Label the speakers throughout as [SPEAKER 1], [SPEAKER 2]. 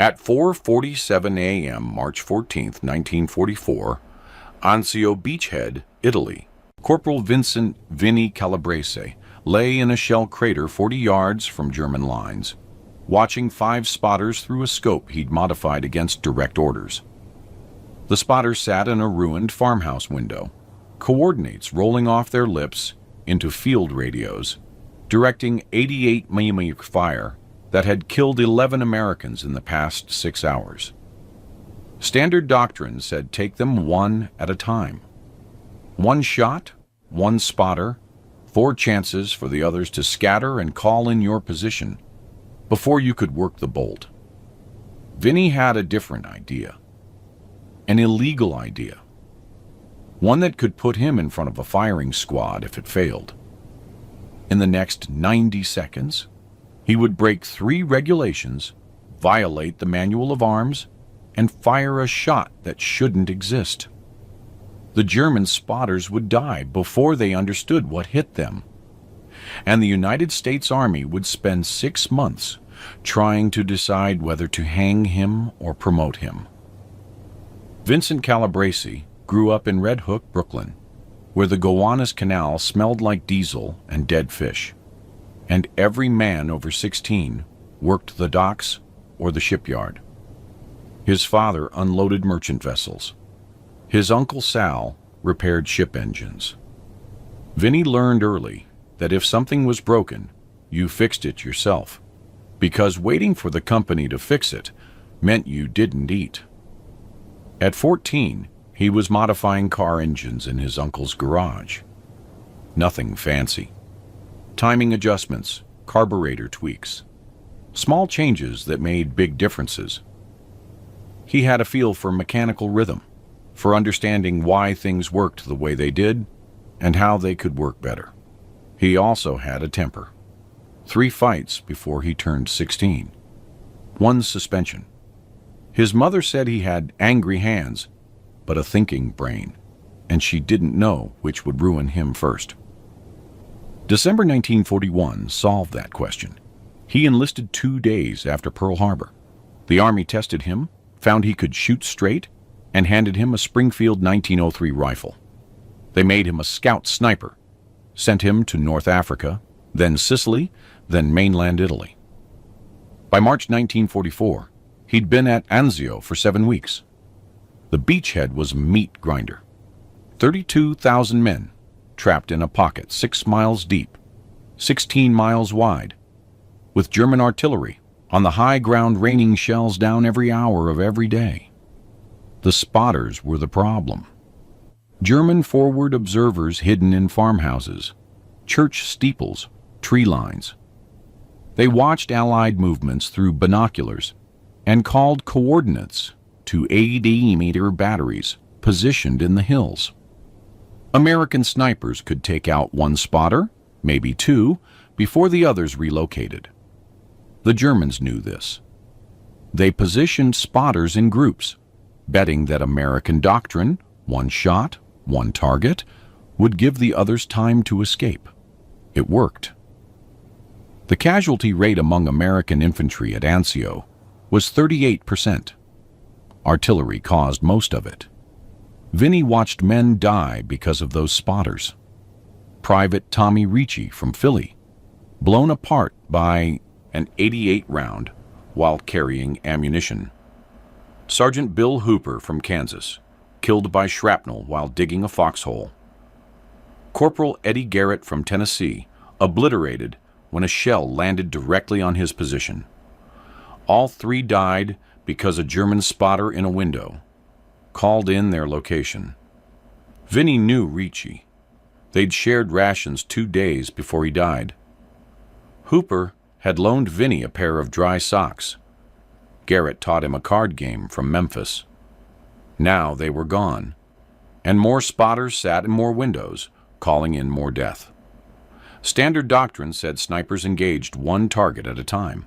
[SPEAKER 1] At 4:47 a.m., March 14, 1944, Anzio Beachhead, Italy, Corporal Vincent Vinnie Calabrese lay in a shell crater 40 yards from German lines, watching 5 spotters through a scope he'd modified against direct orders. The spotters sat in a ruined farmhouse window, coordinates rolling off their lips into field radios, directing 88 mm fire that had killed 11 Americans in the past 6 hours. Standard doctrine said take them one at a time. 1 shot, 1 spotter, 4 chances for the others to scatter and call in your position before you could work the bolt. Vinnie had a different idea. An illegal idea. One that could put him in front of a firing squad if it failed. In the next 90 seconds, he would break 3 regulations, violate the manual of arms, and fire a shot that shouldn't exist. The German spotters would die before they understood what hit them, and the United States Army would spend 6 months trying to decide whether to hang him or promote him. Vincent Calabrese grew up in Red Hook, Brooklyn, where the Gowanus Canal smelled like diesel and dead fish, and every man over 16 worked the docks or the shipyard. His father unloaded merchant vessels. His uncle Sal repaired ship engines. Vinnie learned early that if something was broken, you fixed it yourself, because waiting for the company to fix it meant you didn't eat. At 14, he was modifying car engines in his uncle's garage. Nothing fancy. Timing adjustments, carburetor tweaks. Small changes that made big differences. He had a feel for mechanical rhythm, for understanding why things worked the way they did and how they could work better. He also had a temper. 3 fights before he turned 16. 1 suspension. His mother said he had angry hands, but a thinking brain, and she didn't know which would ruin him first. December 1941 solved that question. He enlisted 2 days after Pearl Harbor. The Army tested him, found he could shoot straight, and handed him a Springfield 1903 rifle. They made him a scout sniper, sent him to North Africa, then Sicily, then mainland Italy. By March 1944, he'd been at Anzio for 7 weeks. The beachhead was a meat grinder. 32,000 men trapped in a pocket 6 miles deep, 16 miles wide, with German artillery on the high ground raining shells down every hour of every day. The spotters were the problem. German forward observers hidden in farmhouses, church steeples, tree lines. They watched Allied movements through binoculars and called coordinates to 80-meter batteries positioned in the hills. American snipers could take out 1 spotter, maybe 2, before the others relocated. The Germans knew this. They positioned spotters in groups, betting that American doctrine, 1 shot, 1 target, would give the others time to escape. It worked. The casualty rate among American infantry at Anzio was 38%. Artillery caused most of it. Vinnie watched men die because of those spotters. Private Tommy Ricci from Philly, blown apart by an 88 round while carrying ammunition. Sergeant Bill Hooper from Kansas, killed by shrapnel while digging a foxhole. Corporal Eddie Garrett from Tennessee, obliterated when a shell landed directly on his position. All 3 died because a German spotter in a window called in their location. Vinnie knew Ricci. They'd shared rations 2 days before he died. Hooper had loaned Vinnie a pair of dry socks. Garrett taught him a card game from Memphis. Now they were gone, and more spotters sat in more windows, calling in more death. Standard doctrine said snipers engaged 1 target at a time.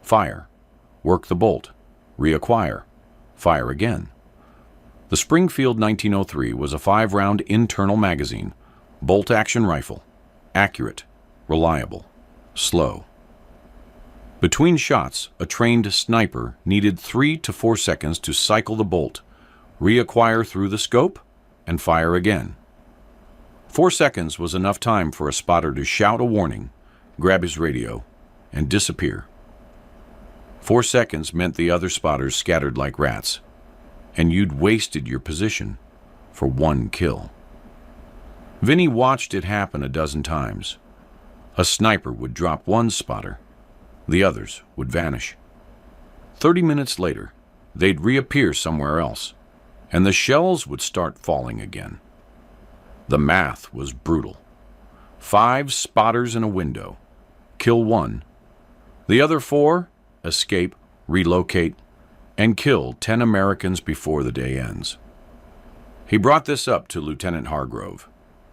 [SPEAKER 1] Fire, work the bolt, reacquire, fire again. The Springfield 1903 was a 5-round internal magazine, bolt-action rifle, accurate, reliable, slow. Between shots, a trained sniper needed 3 to 4 seconds to cycle the bolt, reacquire through the scope, and fire again. 4 seconds was enough time for a spotter to shout a warning, grab his radio, and disappear. 4 seconds meant the other spotters scattered like rats, and you'd wasted your position for 1 kill. Vinny watched it happen a dozen times. A sniper would drop 1 spotter. The others would vanish. 30 minutes later, they'd reappear somewhere else, and the shells would start falling again. The math was brutal. 5 spotters in a window. Kill 1. The other 4 escape, relocate, and kill 10 Americans before the day ends. He brought this up to Lieutenant Hargrove,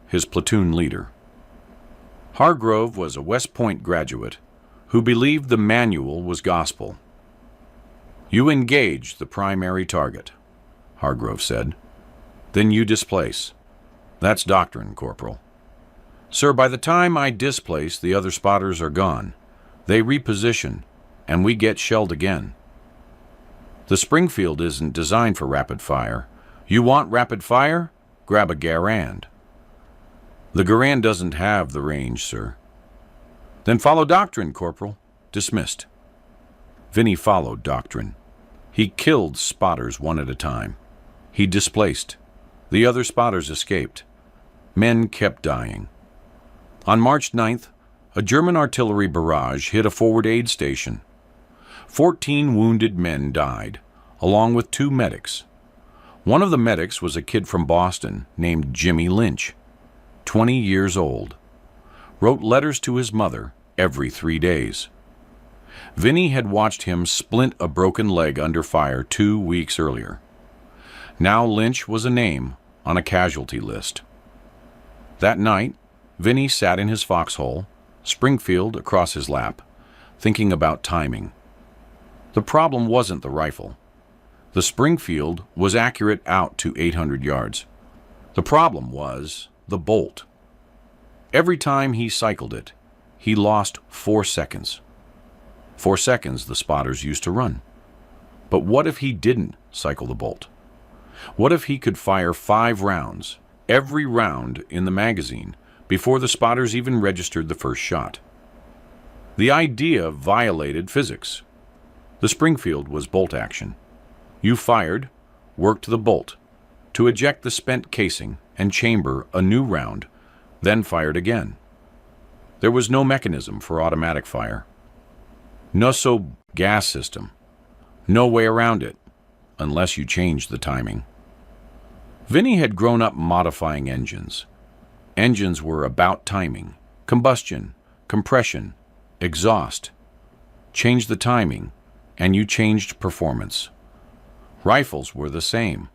[SPEAKER 1] his platoon leader. Hargrove was a West Point graduate who believed the manual was gospel. "You engage the primary target," Hargrove said. "Then you displace. That's doctrine, Corporal. Sir, by the time I displace, the other spotters are gone. They reposition, and we get shelled again. The Springfield isn't designed for rapid fire. You want rapid fire? Grab a Garand." "The Garand doesn't have the range, sir." "Then follow doctrine, Corporal." Dismissed. Vinny followed doctrine. He killed spotters 1 at a time. He displaced. The other spotters escaped. Men kept dying. On March 9th, a German artillery barrage hit a forward aid station. 14 wounded men died, along with 2 medics. One of the medics was a kid from Boston named Jimmy Lynch, 20 years old. Wrote letters to his mother every 3 days. Vinny had watched him splint a broken leg under fire 2 weeks earlier. Now Lynch was a name on a casualty list. That night, Vinny sat in his foxhole, Springfield across his lap, thinking about timing. The problem wasn't the rifle. The Springfield was accurate out to 800 yards. The problem was the bolt. Every time he cycled it, he lost 4 seconds. 4 seconds the spotters used to run. But what if he didn't cycle the bolt? What if he could fire 5 rounds, every round in the magazine, before the spotters even registered the first shot? The idea violated physics. The Springfield was bolt action. You fired, worked the bolt to eject the spent casing and chamber a new round, then fired again. There was no mechanism for automatic fire. No gas system. No way around it, unless you changed the timing. Vinny had grown up modifying engines. Engines were about timing, combustion, compression, exhaust. Change the timing, and you changed performance. Rifles were the same.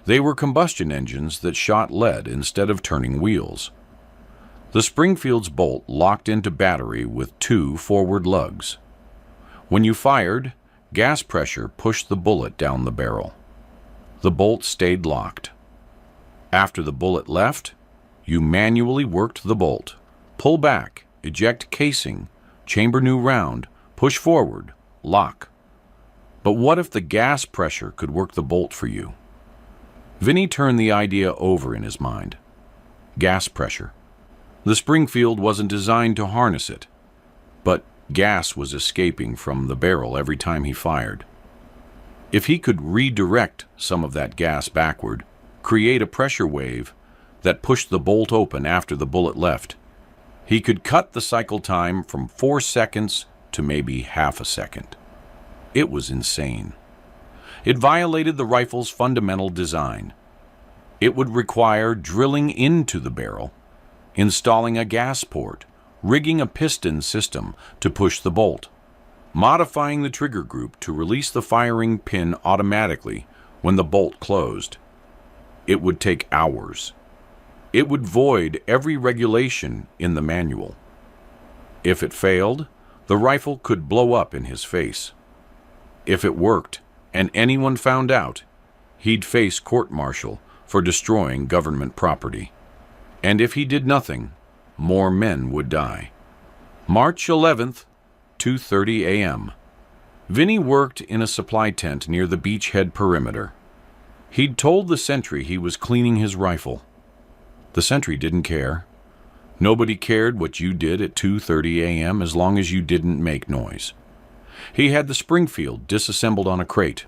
[SPEAKER 1] They were combustion engines that shot lead instead of turning wheels. The Springfield's bolt locked into battery with 2 forward lugs. When you fired, gas pressure pushed the bullet down the barrel. The bolt stayed locked. After the bullet left, you manually worked the bolt, pull back, eject casing, chamber new round, push forward, lock. But what if the gas pressure could work the bolt for you? Vinny turned the idea over in his mind. Gas pressure. The Springfield wasn't designed to harness it, but gas was escaping from the barrel every time he fired. If he could redirect some of that gas backward, create a pressure wave that pushed the bolt open after the bullet left, he could cut the cycle time from 4 seconds to maybe half a second. It was insane. It violated the rifle's fundamental design. It would require drilling into the barrel, installing a gas port, rigging a piston system to push the bolt, modifying the trigger group to release the firing pin automatically when the bolt closed. It would take hours. It would void every regulation in the manual. If it failed, the rifle could blow up in his face. If it worked, and anyone found out, he'd face court-martial for destroying government property. And if he did nothing, more men would die. March 11th, 2:30 a.m. Vinny worked in a supply tent near the beachhead perimeter. He'd told the sentry he was cleaning his rifle. The sentry didn't care. Nobody cared what you did at 2:30 a.m. as long as you didn't make noise. He had the Springfield disassembled on a crate.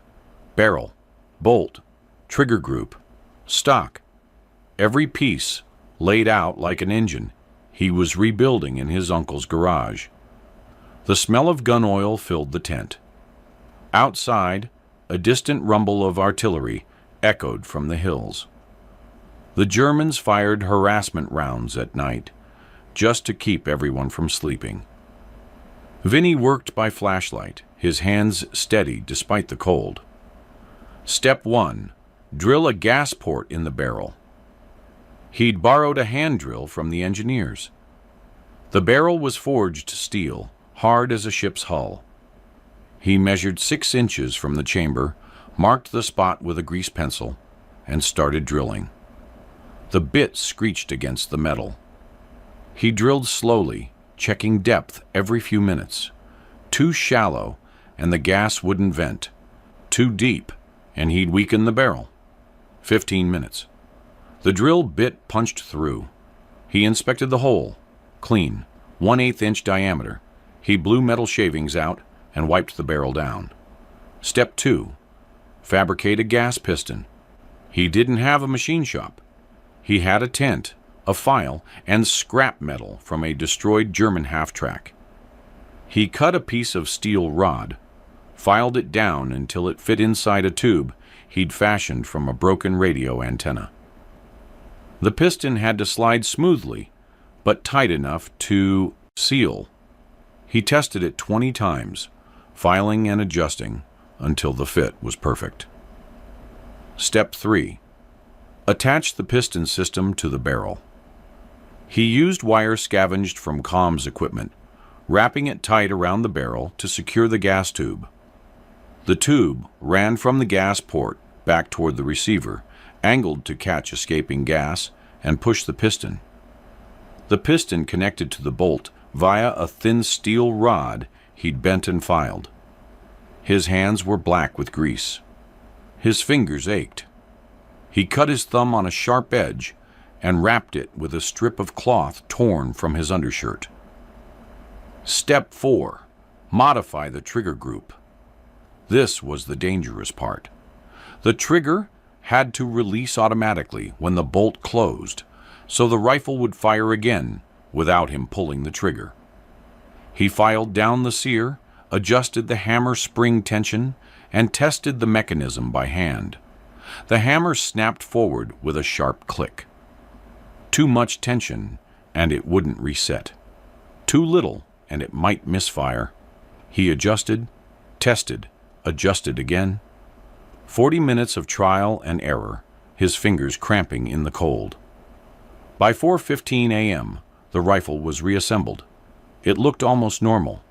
[SPEAKER 1] Barrel, bolt, trigger group, stock. Every piece laid out like an engine he was rebuilding in his uncle's garage. The smell of gun oil filled the tent. Outside, a distant rumble of artillery echoed from the hills. The Germans fired harassment rounds at night, just to keep everyone from sleeping. Vinny worked by flashlight, his hands steady despite the cold. Step 1. Drill a gas port in the barrel. He'd borrowed a hand drill from the engineers. The barrel was forged steel, hard as a ship's hull. He measured 6 inches from the chamber, marked the spot with a grease pencil, and started drilling. The bit screeched against the metal. He drilled slowly, checking depth every few minutes. Too shallow, and the gas wouldn't vent. Too deep, and he'd weaken the barrel. 15 minutes. The drill bit punched through. He inspected the hole. Clean, 1/8 inch diameter. He blew metal shavings out and wiped the barrel down. Step 2. Fabricate a gas piston. He didn't have a machine shop. He had a tent, a file, and scrap metal from a destroyed German half-track. He cut a piece of steel rod, filed it down until it fit inside a tube he'd fashioned from a broken radio antenna. The piston had to slide smoothly, but tight enough to seal. He tested it 20 times, filing and adjusting until the fit was perfect. Step 3. Attach the piston system to the barrel. He used wire scavenged from comms equipment, wrapping it tight around the barrel to secure the gas tube. The tube ran from the gas port back toward the receiver, angled to catch escaping gas and push the piston. The piston connected to the bolt via a thin steel rod he'd bent and filed. His hands were black with grease. His fingers ached. He cut his thumb on a sharp edge and wrapped it with a strip of cloth torn from his undershirt. Step 4. Modify the trigger group. This was the dangerous part. The trigger had to release automatically when the bolt closed, so the rifle would fire again without him pulling the trigger. He filed down the sear, adjusted the hammer spring tension, and tested the mechanism by hand. The hammer snapped forward with a sharp click. Too much tension, and it wouldn't reset. Too little, and it might misfire. He adjusted, tested, adjusted again. 40 minutes of trial and error, his fingers cramping in the cold. By 4:15 a.m., the rifle was reassembled. It looked almost normal.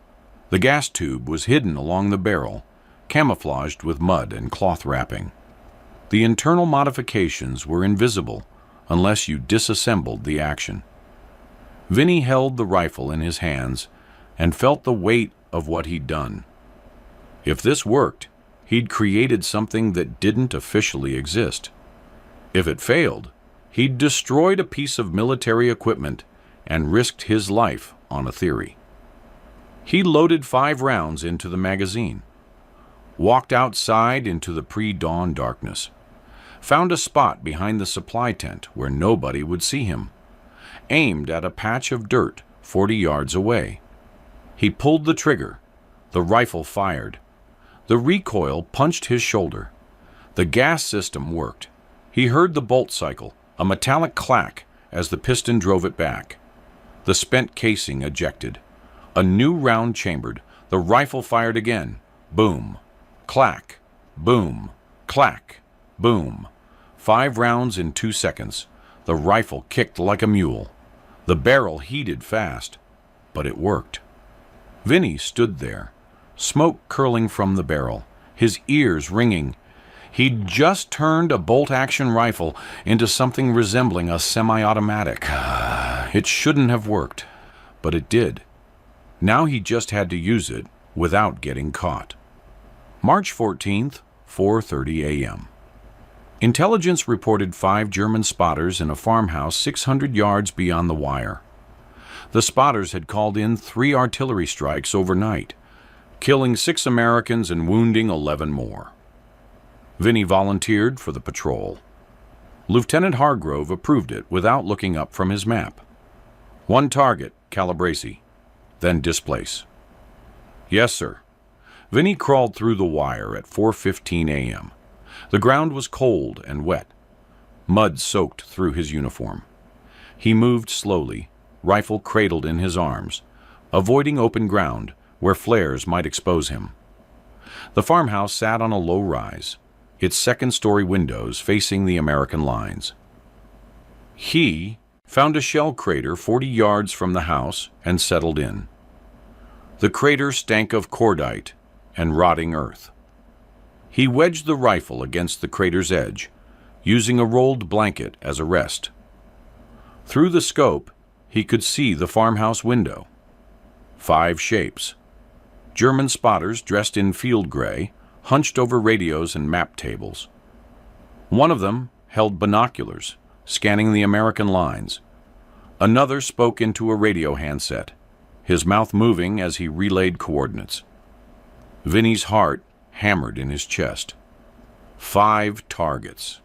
[SPEAKER 1] The gas tube was hidden along the barrel, camouflaged with mud and cloth wrapping. The internal modifications were invisible unless you disassembled the action. Vinny held the rifle in his hands and felt the weight of what he'd done. If this worked, he'd created something that didn't officially exist. If it failed, he'd destroyed a piece of military equipment and risked his life on a theory. He loaded 5 rounds into the magazine, walked outside into the pre-dawn darkness, found a spot behind the supply tent where nobody would see him, aimed at a patch of dirt 40 yards away. He pulled the trigger. The rifle fired. The recoil punched his shoulder. The gas system worked. He heard the bolt cycle, a metallic clack as the piston drove it back. The spent casing ejected. A new round chambered. The rifle fired again. Boom. Clack. Boom. Clack. Boom. 5 rounds in 2 seconds. The rifle kicked like a mule. The barrel heated fast, but it worked. Vinny stood there, smoke curling from the barrel, his ears ringing. He'd just turned a bolt-action rifle into something resembling a semi-automatic. It shouldn't have worked, but it did. Now he just had to use it without getting caught. March 14th, 4:30 a.m. Intelligence reported 5 German spotters in a farmhouse 600 yards beyond the wire. The spotters had called in 3 artillery strikes overnight, killing 6 Americans and wounding 11 more. Vinny volunteered for the patrol. Lieutenant Hargrove approved it without looking up from his map. 1 target, Calabrese, then displace. Yes, sir. Vinny crawled through the wire at 4:15 a.m. The ground was cold and wet. Mud soaked through his uniform. He moved slowly, rifle cradled in his arms, avoiding open ground where flares might expose him. The farmhouse sat on a low rise, its second-story windows facing the American lines. He found a shell crater 40 yards from the house and settled in. The crater stank of cordite and rotting earth. He wedged the rifle against the crater's edge, using a rolled blanket as a rest. Through the scope, he could see the farmhouse window. 5 shapes. German spotters dressed in field gray, hunched over radios and map tables. One of them held binoculars, scanning the American lines. Another spoke into a radio handset, his mouth moving as he relayed coordinates. Vinny's heart hammered in his chest. 5 targets.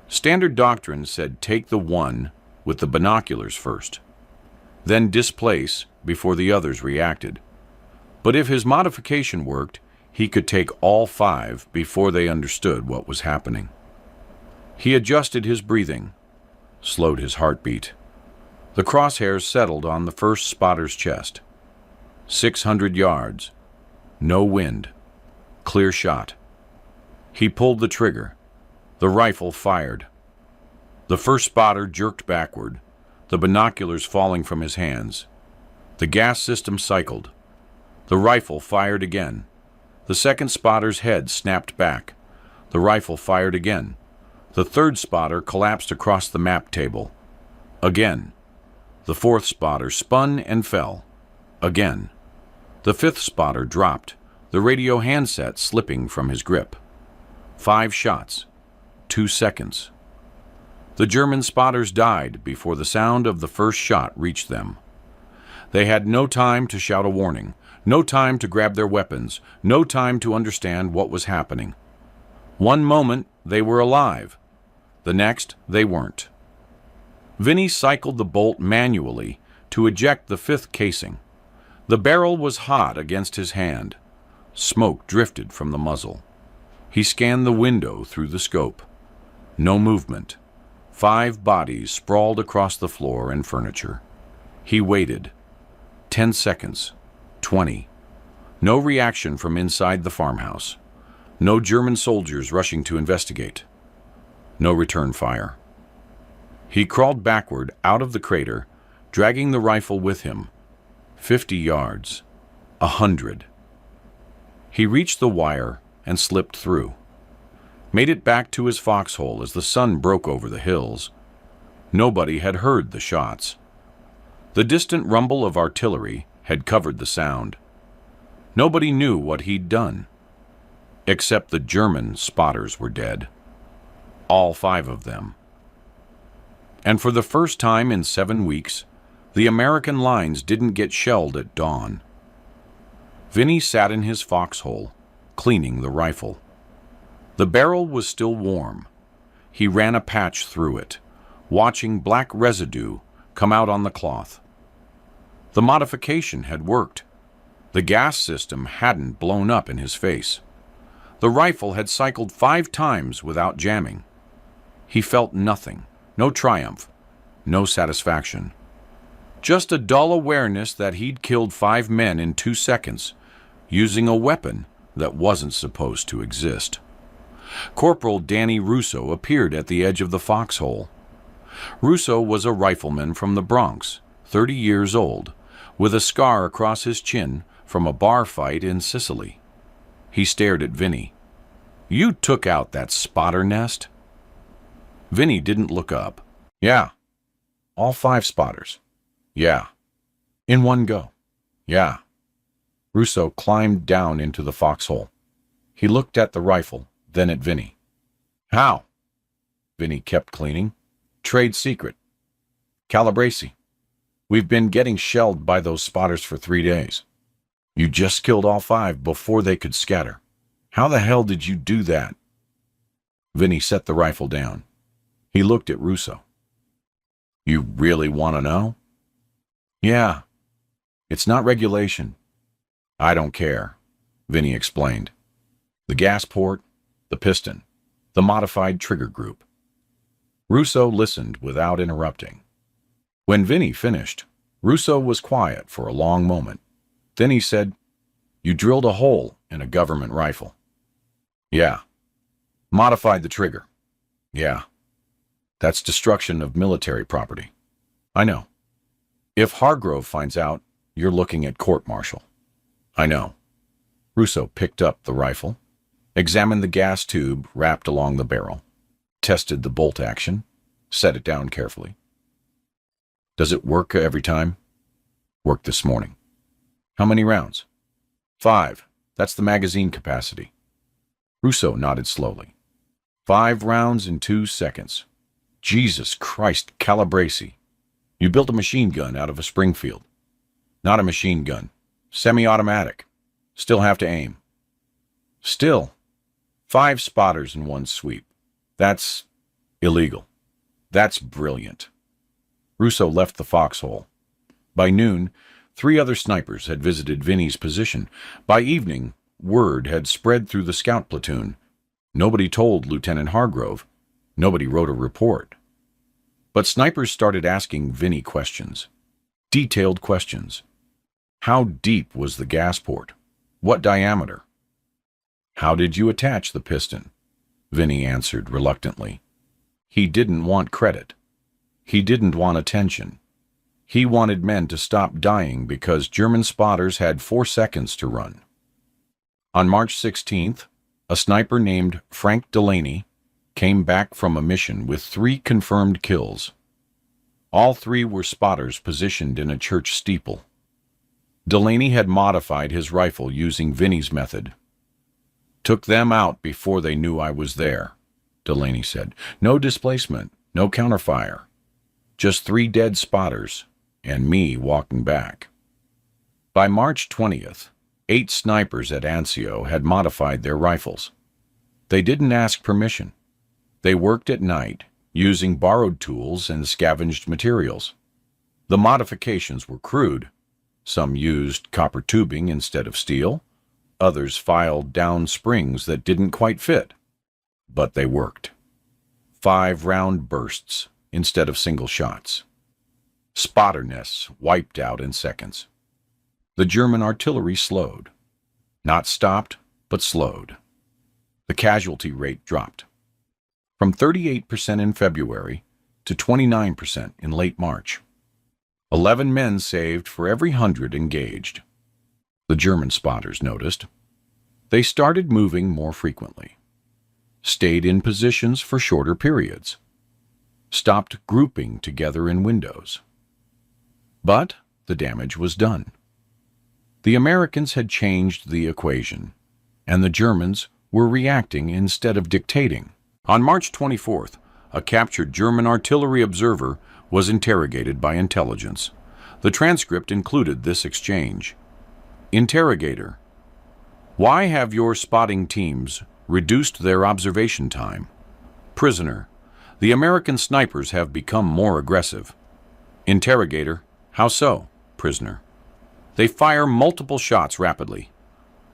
[SPEAKER 1] Standard doctrine said take the one with the binoculars first, then displace before the others reacted. But if his modification worked, he could take all 5 before they understood what was happening. He adjusted his breathing, slowed his heartbeat. The crosshairs settled on the first spotter's chest. 600 yards. No wind. Clear shot. He pulled the trigger. The rifle fired. The first spotter jerked backward, the binoculars falling from his hands. The gas system cycled. The rifle fired again. The second spotter's head snapped back. The rifle fired again. The third spotter collapsed across the map table. Again. The fourth spotter spun and fell. Again. The fifth spotter dropped, the radio handset slipping from his grip. 5 shots. 2 seconds. The German spotters died before the sound of the first shot reached them. They had no time to shout a warning, no time to grab their weapons, no time to understand what was happening. One moment, they were alive. The next, they weren't. Vinny cycled the bolt manually to eject the 5th casing. The barrel was hot against his hand. Smoke drifted from the muzzle. He scanned the window through the scope. No movement. 5 bodies sprawled across the floor and furniture. He waited. 10 seconds. 20. No reaction from inside the farmhouse. No German soldiers rushing to investigate. No return fire. He crawled backward out of the crater, dragging the rifle with him. 50 yards. 100. He reached the wire and slipped through. Made it back to his foxhole as the sun broke over the hills. Nobody had heard the shots. The distant rumble of artillery had covered the sound. Nobody knew what he'd done. Except the German spotters were dead. All 5 of them. And for the first time in 7 weeks, the American lines didn't get shelled at dawn. Vinny sat in his foxhole, cleaning the rifle. The barrel was still warm. He ran a patch through it, watching black residue come out on the cloth. The modification had worked. The gas system hadn't blown up in his face. The rifle had cycled 5 times without jamming. He felt nothing, no triumph, no satisfaction. Just a dull awareness that he'd killed 5 men in 2 seconds, using a weapon that wasn't supposed to exist. Corporal Danny Russo appeared at the edge of the foxhole. Russo was a rifleman from the Bronx, 30 years old, with a scar across his chin from a bar fight in Sicily. He stared at Vinny. "You took out that spotter nest?" Vinny didn't look up. "Yeah." "All 5 spotters?" "Yeah." "In one go?" Yeah. Russo climbed down into the foxhole. He looked at the rifle, then at Vinny. How? Vinny kept cleaning. Trade secret. Calabrese. We've been getting shelled by those spotters for 3 days. You just killed all 5 before they could scatter. How the hell did you do that? Vinny set the rifle down. He looked at Russo. You really want to know? Yeah. It's not regulation. I don't care, Vinny explained. The gas port, the piston, the modified trigger group. Russo listened without interrupting. When Vinny finished, Russo was quiet for a long moment. Then he said, You drilled a hole in a government rifle. Yeah. Modified the trigger. Yeah. That's destruction of military property. I know. If Hargrove finds out, you're looking at court-martial. I know. Russo picked up the rifle, examined the gas tube wrapped along the barrel, tested the bolt action, set it down carefully. Does it work every time? Worked this morning. How many rounds? 5. That's the magazine capacity. Russo nodded slowly. 5 rounds in 2 seconds. Jesus Christ, Calabrese. You built a machine gun out of a Springfield. Not a machine gun. Semi-automatic. Still have to aim. Still. 5 spotters in one sweep. That's illegal. That's brilliant. Russo left the foxhole. By noon, 3 other snipers had visited Vinny's position. By evening, word had spread through the scout platoon. Nobody told Lieutenant Hargrove. Nobody wrote a report. But snipers started asking Vinny questions. Detailed questions. How deep was the gas port? What diameter? How did you attach the piston? Vinny answered reluctantly. He didn't want credit. He didn't want attention. He wanted men to stop dying because German spotters had 4 seconds to run. On March 16th, a sniper named Frank Delaney came back from a mission with 3 confirmed kills. All 3 were spotters positioned in a church steeple. Delaney had modified his rifle using Vinny's method. Took them out before they knew I was there, Delaney said. No displacement, no counterfire. Just 3 dead spotters, and me walking back. By March 20th, 8 snipers at Anzio had modified their rifles. They didn't ask permission. They worked at night, using borrowed tools and scavenged materials. The modifications were crude. Some used copper tubing instead of steel. Others filed down springs that didn't quite fit. But they worked. 5-round bursts instead of single shots. Spotter nests wiped out in seconds. The German artillery slowed. Not stopped, but slowed. The casualty rate dropped. From 38% in February to 29% in late March. 11 men saved for every 100 engaged. The German spotters noticed. They started moving more frequently. Stayed in positions for shorter periods. Stopped grouping together in windows. But the damage was done. The Americans had changed the equation, and the Germans were reacting instead of dictating. On March 24th, a captured German artillery observer was interrogated by intelligence. The transcript included this exchange. Interrogator: Why have your spotting teams reduced their observation time? Prisoner: The American snipers have become more aggressive. Interrogator: How so? Prisoner: They fire multiple shots rapidly.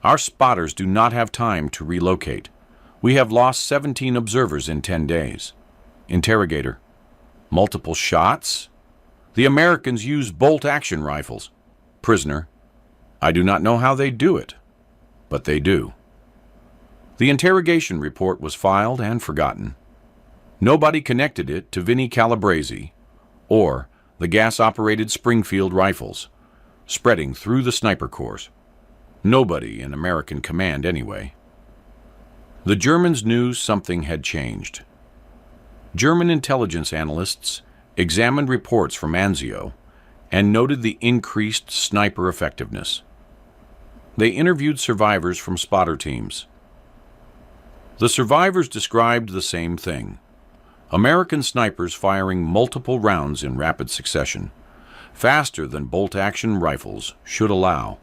[SPEAKER 1] Our spotters do not have time to relocate. We have lost 17 observers in 10 days. Interrogator: Multiple shots? The Americans use bolt-action rifles. Prisoner: I do not know how they do it, but they do. The interrogation report was filed and forgotten. Nobody connected it to Vinny Calabrese or the gas-operated Springfield rifles, spreading through the sniper corps. Nobody in American command anyway. The Germans knew something had changed. German intelligence analysts examined reports from Anzio and noted the increased sniper effectiveness. They interviewed survivors from spotter teams. The survivors described the same thing: American snipers firing multiple rounds in rapid succession, faster than bolt-action rifles should allow.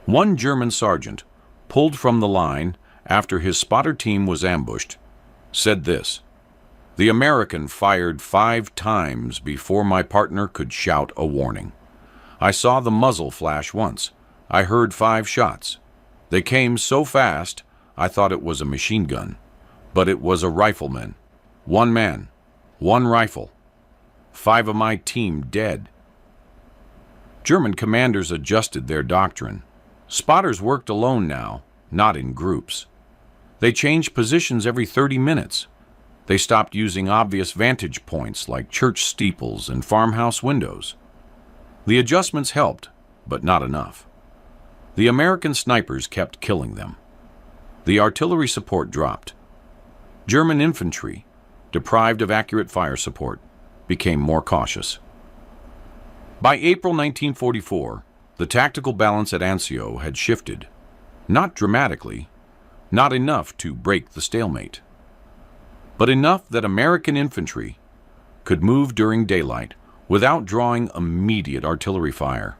[SPEAKER 1] One German sergeant, pulled from the line after his spotter team was ambushed, said this: "The American fired 5 times before my partner could shout a warning. I saw the muzzle flash once. I heard 5 shots. They came so fast, I thought it was a machine gun, but it was a rifleman. 1 man, 1 rifle. 5 of my team dead." German commanders adjusted their doctrine. Spotters worked alone now, not in groups. They changed positions every 30 minutes. They stopped using obvious vantage points like church steeples and farmhouse windows. The adjustments helped, but not enough. The American snipers kept killing them. The artillery support dropped. German infantry, deprived of accurate fire support, became more cautious. By April 1944, the tactical balance at Anzio had shifted. Not dramatically, not enough to break the stalemate, but enough that American infantry could move during daylight without drawing immediate artillery fire.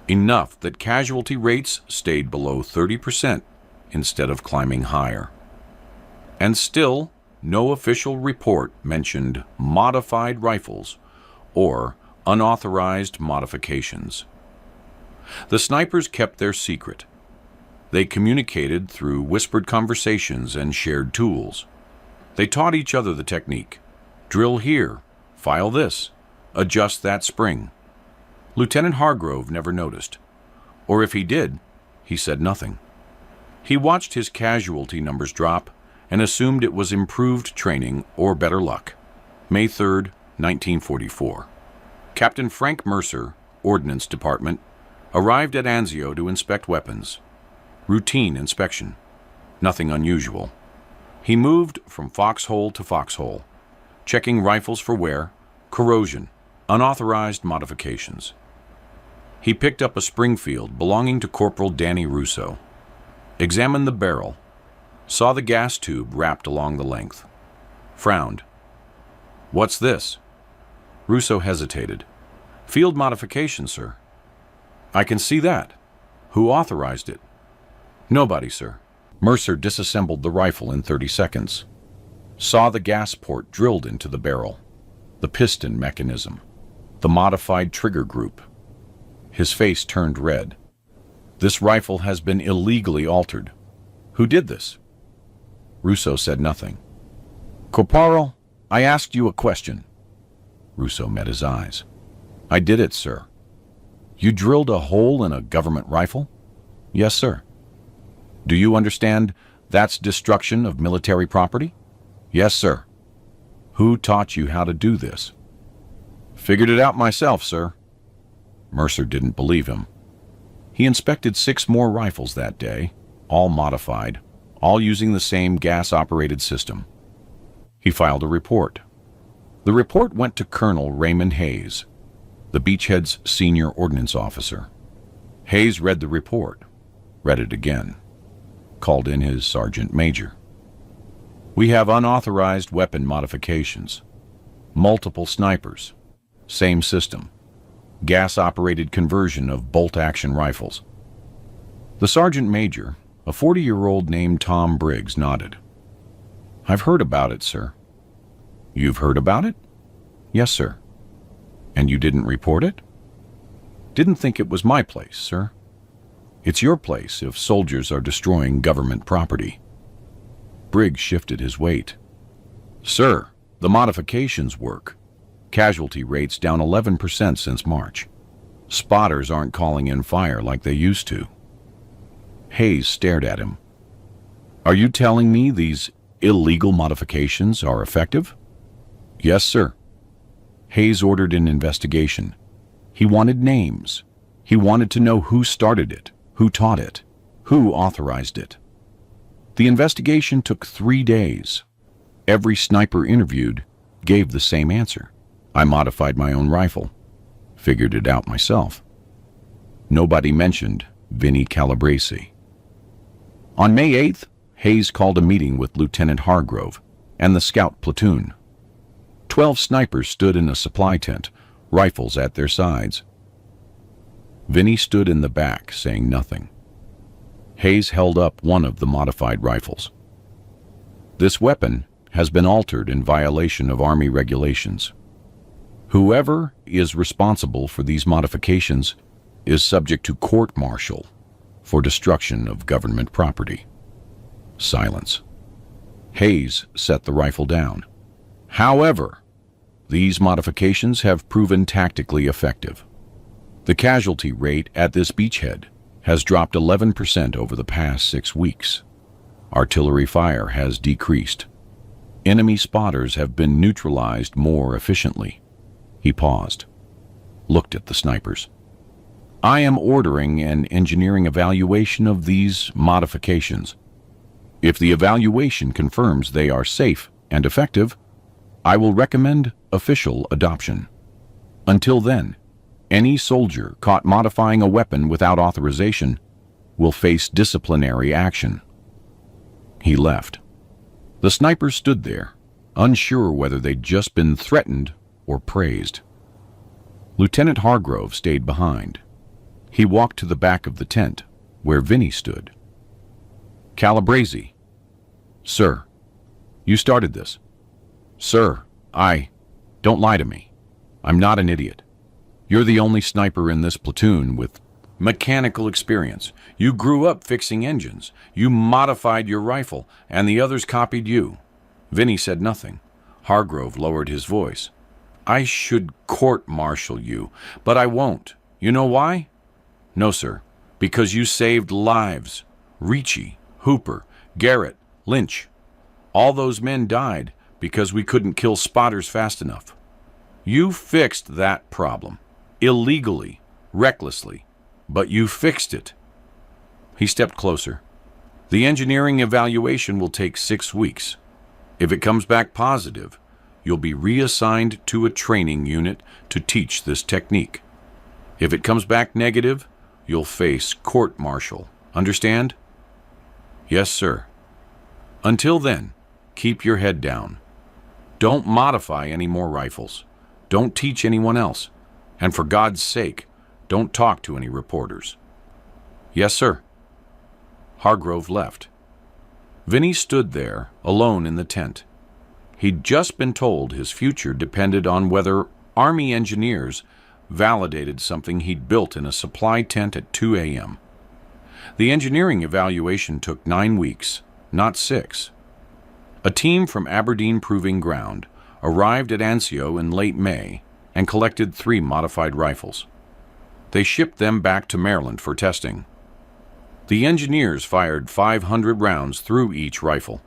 [SPEAKER 1] Enough that casualty rates stayed below 30% instead of climbing higher. And still, no official report mentioned modified rifles or unauthorized modifications. The snipers kept their secret. They communicated through whispered conversations and shared tools. They taught each other the technique. Drill here, file this, adjust that spring. Lieutenant Hargrove never noticed, or if he did, he said nothing. He watched his casualty numbers drop and assumed it was improved training or better luck. May 3, 1944. Captain Frank Mercer, Ordnance Department, arrived at Anzio to inspect weapons. Routine inspection. Nothing unusual. He moved from foxhole to foxhole, checking rifles for wear, corrosion, unauthorized modifications. He picked up a Springfield belonging to Corporal Danny Russo, examined the barrel, saw the gas tube wrapped along the length, frowned. "What's this?" Russo hesitated. "Field modification, sir." "I can see that. Who authorized it?" "Nobody, sir." Mercer disassembled the rifle in 30 seconds, saw the gas port drilled into the barrel, the piston mechanism, the modified trigger group. His face turned red. "This rifle has been illegally altered. Who did this?" Russo said nothing. "Corporal, I asked you a question." Russo met his eyes. "I did it, sir." "You drilled a hole in a government rifle?" "Yes, sir." "Do you understand that's destruction of military property?" "Yes, sir." "Who taught you how to do this?" "Figured it out myself, sir." Mercer didn't believe him. He inspected 6 more rifles that day, all modified, all using the same gas-operated system. He filed a report. The report went to Colonel Raymond Hayes, the Beachhead's senior ordnance officer. Hayes read the report, read it again, called in his sergeant major. "We have unauthorized weapon modifications, multiple snipers, same system, gas-operated conversion of bolt-action rifles." The sergeant major, a 40-year-old named Tom Briggs, nodded. "I've heard about it, sir." "You've heard about it?" "Yes, sir." "And you didn't report it?" "Didn't think it was my place, sir." "It's your place if soldiers are destroying government property." Briggs shifted his weight. "Sir, the modifications work. Casualty rates down 11% since March. Spotters aren't calling in fire like they used to." Hayes stared at him. "Are you telling me these illegal modifications are effective?" "Yes, sir." Hayes ordered an investigation. He wanted names. He wanted to know who started it, who taught it, who authorized it. The investigation took 3 days. Every sniper interviewed gave the same answer. "I modified my own rifle. figured it out myself. Nobody mentioned Vinnie Calabrese. On May 8th, Hayes called a meeting with Lieutenant Hargrove and the scout platoon. 12 snipers stood in a supply tent, rifles at their sides. Vinnie stood in the back, saying nothing. Hayes held up one of the modified rifles. This weapon has been altered in violation of Army regulations. Whoever is responsible for these modifications is subject to court-martial for destruction of government property. Silence. Hayes set the rifle down. However, these modifications have proven tactically effective. The casualty rate at this beachhead has dropped 11% over the past 6 weeks. Artillery fire has decreased. Enemy spotters have been neutralized more efficiently. He paused, looked at the snipers. I am ordering an engineering evaluation of these modifications. If the evaluation confirms they are safe and effective, I will recommend official adoption. Until then, any soldier caught modifying a weapon without authorization will face disciplinary action. He left. The snipers stood there, unsure whether they'd just been threatened or praised. Lieutenant Hargrove stayed behind. He walked to the back of the tent, where Vinnie stood. Calabrese. Sir, you started this. Sir, don't lie to me. I'm not an idiot. You're the only sniper in this platoon with mechanical experience. You grew up fixing engines. You modified your rifle, and the others copied you. Vinnie said nothing. Hargrove lowered his voice. I should court-martial you, but I won't. You know why? No, sir. Because you saved lives. Ricci, Hooper, Garrett, Lynch. All those men died because we couldn't kill spotters fast enough. You fixed that problem. Illegally, recklessly, but you fixed it. He stepped closer. The engineering evaluation will take 6 weeks. If it comes back positive, you'll be reassigned to a training unit to teach this technique. If it comes back negative, you'll face court-martial. Understand? Yes, sir. Until then, keep your head down. Don't modify any more rifles. Don't teach anyone else. And for God's sake, don't talk to any reporters. Yes, sir. Hargrove left. Vinnie stood there, alone in the tent. He'd just been told his future depended on whether Army engineers validated something he'd built in a supply tent at 2 a.m. The engineering evaluation took 9 weeks, not 6. A team from Aberdeen Proving Ground arrived at Anzio in late May and collected 3 modified rifles. They shipped them back to Maryland for testing. The engineers fired 500 rounds through each rifle.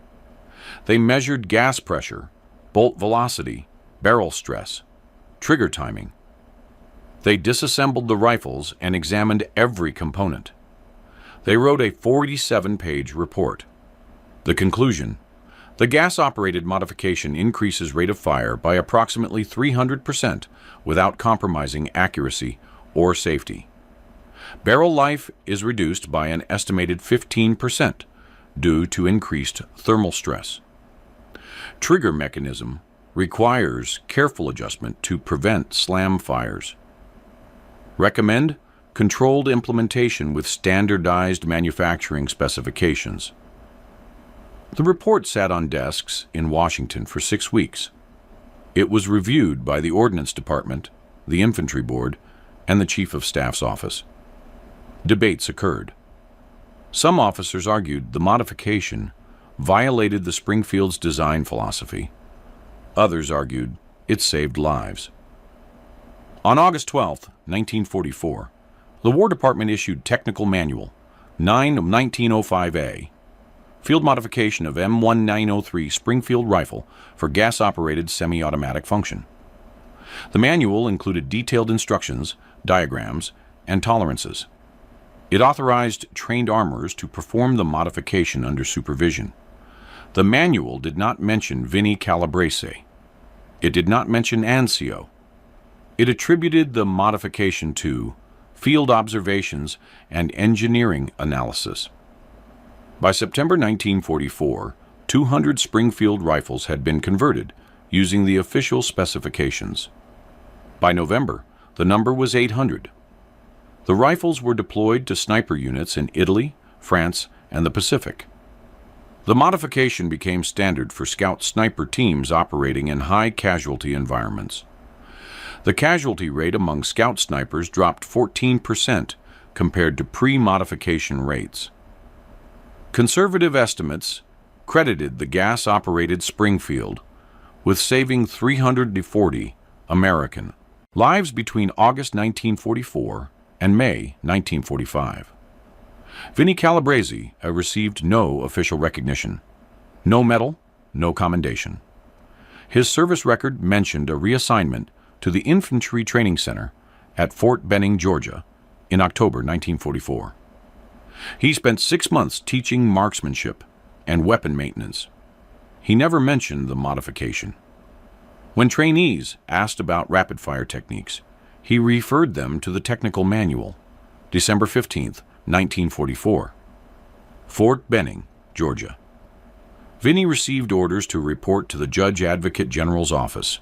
[SPEAKER 1] They measured gas pressure, bolt velocity, barrel stress, trigger timing. They disassembled the rifles and examined every component. They wrote a 47-page report. The conclusion: the gas-operated modification increases rate of fire by approximately 300% without compromising accuracy or safety. Barrel life is reduced by an estimated 15% due to increased thermal stress. Trigger mechanism requires careful adjustment to prevent slam fires. Recommend controlled implementation with standardized manufacturing specifications. The report sat on desks in Washington for 6 weeks. It was reviewed by the Ordnance Department, the Infantry Board, and the Chief of Staff's office. Debates occurred. Some officers argued the modification violated the Springfield's design philosophy. Others argued it saved lives. On August 12, 1944, the War Department issued Technical Manual 9 of 1905A, Field Modification of M1903 Springfield Rifle for Gas-Operated Semi-Automatic Function. The manual included detailed instructions, diagrams, and tolerances. It authorized trained armorers to perform the modification under supervision. The manual did not mention Vinnie Calabrese. It did not mention Anzio. It attributed the modification to field observations and engineering analysis. By September 1944, 200 Springfield rifles had been converted using the official specifications. By November, the number was 800. The rifles were deployed to sniper units in Italy, France, and the Pacific. The modification became standard for Scout sniper teams operating in high-casualty environments. The casualty rate among Scout snipers dropped 14% compared to pre-modification rates. Conservative estimates credited the gas-operated Springfield with saving 340 American lives between August 1944 and May 1945. Vinnie Calabrese received no official recognition, no medal, no commendation. His service record mentioned a reassignment to the Infantry Training Center at Fort Benning, Georgia, in October 1944. He spent 6 months teaching marksmanship and weapon maintenance. He never mentioned the modification. When trainees asked about rapid-fire techniques, he referred them to the technical manual, December 15, 1944. Fort Benning, Georgia. Vinnie received orders to report to the Judge Advocate General's office.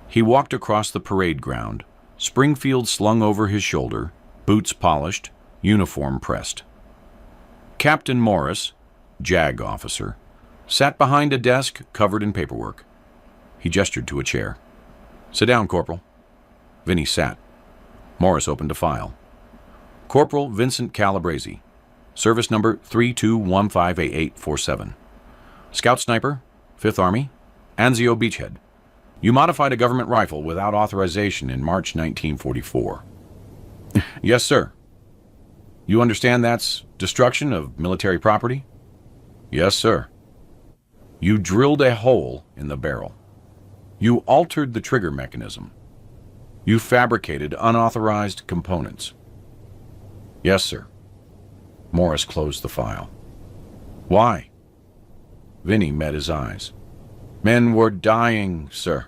[SPEAKER 1] He walked across the parade ground, Springfield slung over his shoulder, boots polished, uniform pressed. Captain Morris, JAG officer, sat behind a desk covered in paperwork. He gestured to a chair. "Sit down, Corporal." Vinnie sat. Morris opened a file. Corporal Vincent Calabrese, service number 32158847. Scout Sniper, 5th Army, Anzio Beachhead. You modified a government rifle without authorization in March 1944. Yes, sir. You understand that's destruction of military property? Yes, sir. You drilled a hole in the barrel. You altered the trigger mechanism. You fabricated unauthorized components. Yes, sir. Morris closed the file. Why? Vinnie met his eyes. Men were dying, sir.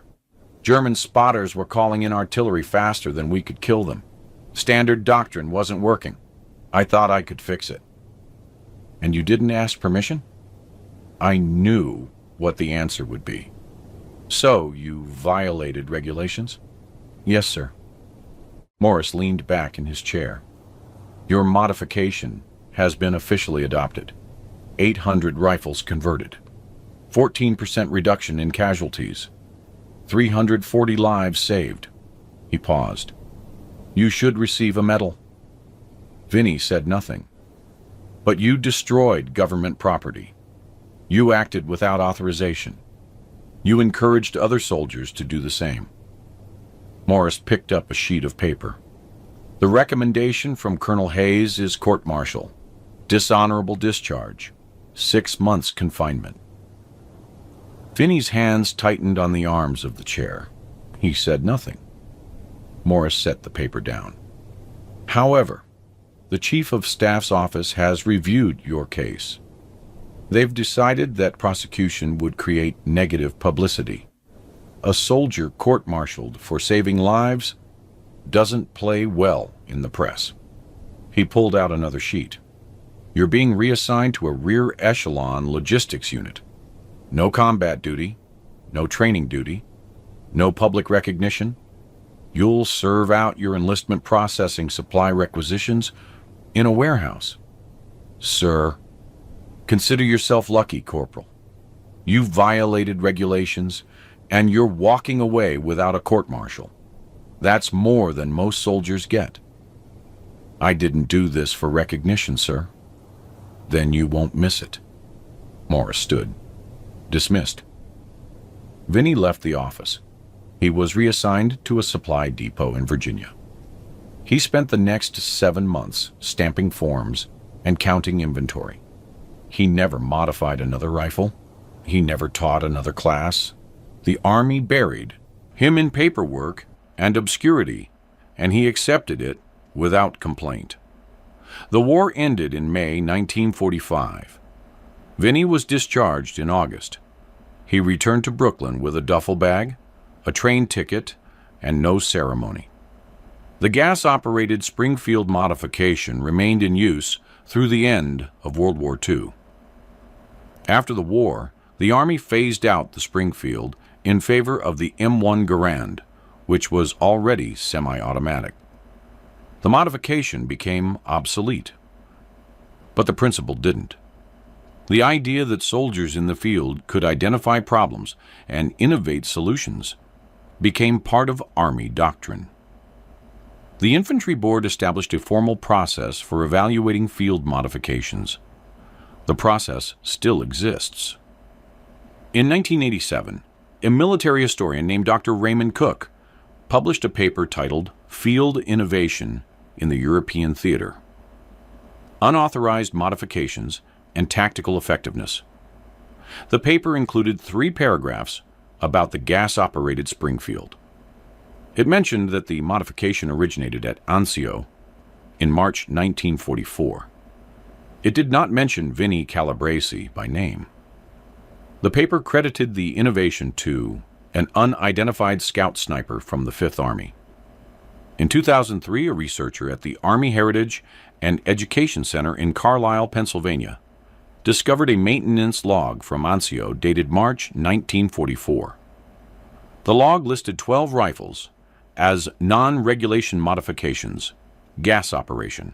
[SPEAKER 1] German spotters were calling in artillery faster than we could kill them. Standard doctrine wasn't working. I thought I could fix it. And you didn't ask permission? I knew what the answer would be. So you violated regulations? Yes, sir. Morris leaned back in his chair. Your modification has been officially adopted. 800 rifles converted. 14% reduction in casualties. 340 lives saved. He paused. You should receive a medal. Vinnie said nothing. But you destroyed government property. You acted without authorization. You encouraged other soldiers to do the same. Morris picked up a sheet of paper. The recommendation from Colonel Hayes is court-martial. Dishonorable discharge. 6 months confinement. Vinnie's hands tightened on the arms of the chair. He said nothing. Morris set the paper down. However, the Chief of Staff's office has reviewed your case. They've decided that prosecution would create negative publicity. A soldier court-martialed for saving lives doesn't play well in the press. He pulled out another sheet. You're being reassigned to a rear echelon logistics unit. No combat duty, no training duty, no public recognition. You'll serve out your enlistment processing supply requisitions in a warehouse. Sir, consider yourself lucky, Corporal. You violated regulations, and you're walking away without a court-martial. That's more than most soldiers get. I didn't do this for recognition, sir. Then you won't miss it. Morris stood. Dismissed. Vinnie left the office. He was reassigned to a supply depot in Virginia. He spent the next 7 months stamping forms and counting inventory. He never modified another rifle. He never taught another class. The Army buried him in paperwork and obscurity, and he accepted it without complaint. The war ended in May 1945. Vinnie was discharged in August. He returned to Brooklyn with a duffel bag, a train ticket, and no ceremony. The gas-operated Springfield modification remained in use through the end of World War II. After the war, the Army phased out the Springfield in favor of the M1 Garand, which was already semi-automatic. The modification became obsolete, but the principle didn't. The idea that soldiers in the field could identify problems and innovate solutions became part of Army doctrine. The Infantry Board established a formal process for evaluating field modifications. The process still exists. In 1987, a military historian named Dr. Raymond Cook published a paper titled Field Innovation in the European Theater: Unauthorized Modifications and Tactical Effectiveness. The paper included 3 paragraphs about the gas-operated Springfield. It mentioned that the modification originated at Anzio in March 1944. It did not mention Vinnie Calabrese by name. The paper credited the innovation to an unidentified scout sniper from the Fifth Army. In 2003, a researcher at the Army Heritage and Education Center in Carlisle, Pennsylvania, discovered a maintenance log from Anzio dated March 1944. The log listed 12 rifles as non-regulation modifications, gas operation.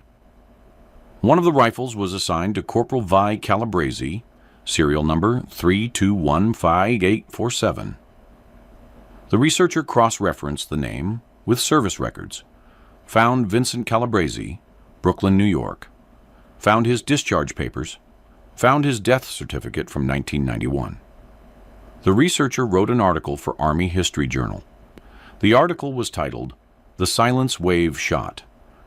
[SPEAKER 1] One of the rifles was assigned to Corporal Vi Calabrese, serial number 3215847. The researcher cross-referenced the name with service records, found Vincent Calabrese, Brooklyn, New York, found his discharge papers, found his death certificate from 1991. The researcher wrote an article for Army History Journal. The article was titled, "The Silence Wave Shot: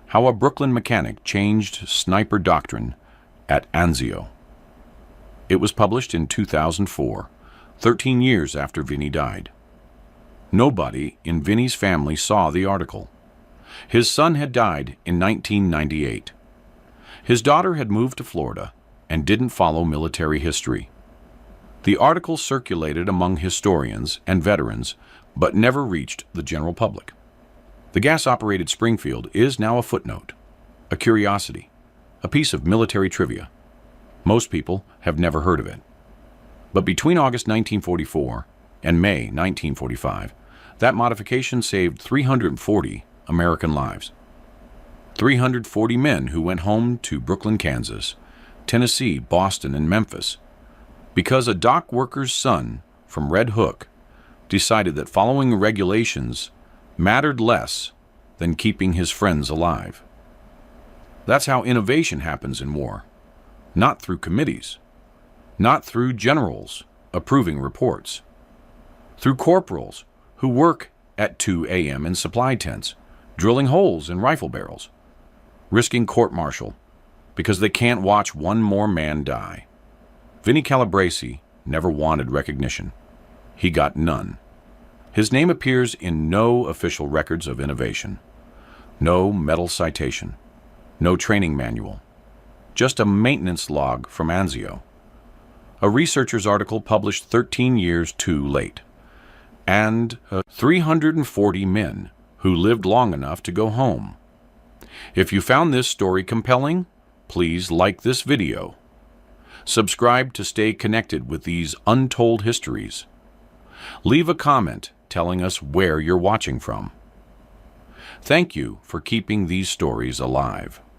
[SPEAKER 1] How a Brooklyn Mechanic Changed Sniper Doctrine at Anzio." It was published in 2004, 13 years after Vinnie died. Nobody in Vinnie's family saw the article. His son had died in 1998. His daughter had moved to Florida and didn't follow military history. The article circulated among historians and veterans, but never reached the general public. The gas-operated Springfield is now a footnote, a curiosity, a piece of military trivia. Most people have never heard of it. But between August 1944 and May 1945, that modification saved 340 American lives. 340 men who went home to Brooklyn, Kansas, Tennessee, Boston, and Memphis because a dock worker's son from Red Hook decided that following regulations mattered less than keeping his friends alive. That's how innovation happens in war. Not through committees, not through generals approving reports, through corporals who work at 2 a.m. in supply tents, drilling holes in rifle barrels, risking court-martial because they can't watch one more man die. Vinnie Calabrese never wanted recognition. He got none. His name appears in no official records of innovation, no medal citation, no training manual, just a maintenance log from Anzio, a researcher's article published 13 years too late, and 340 men who lived long enough to go home. If you found this story compelling, please like this video. Subscribe to stay connected with these untold histories. Leave a comment telling us where you're watching from. Thank you for keeping these stories alive.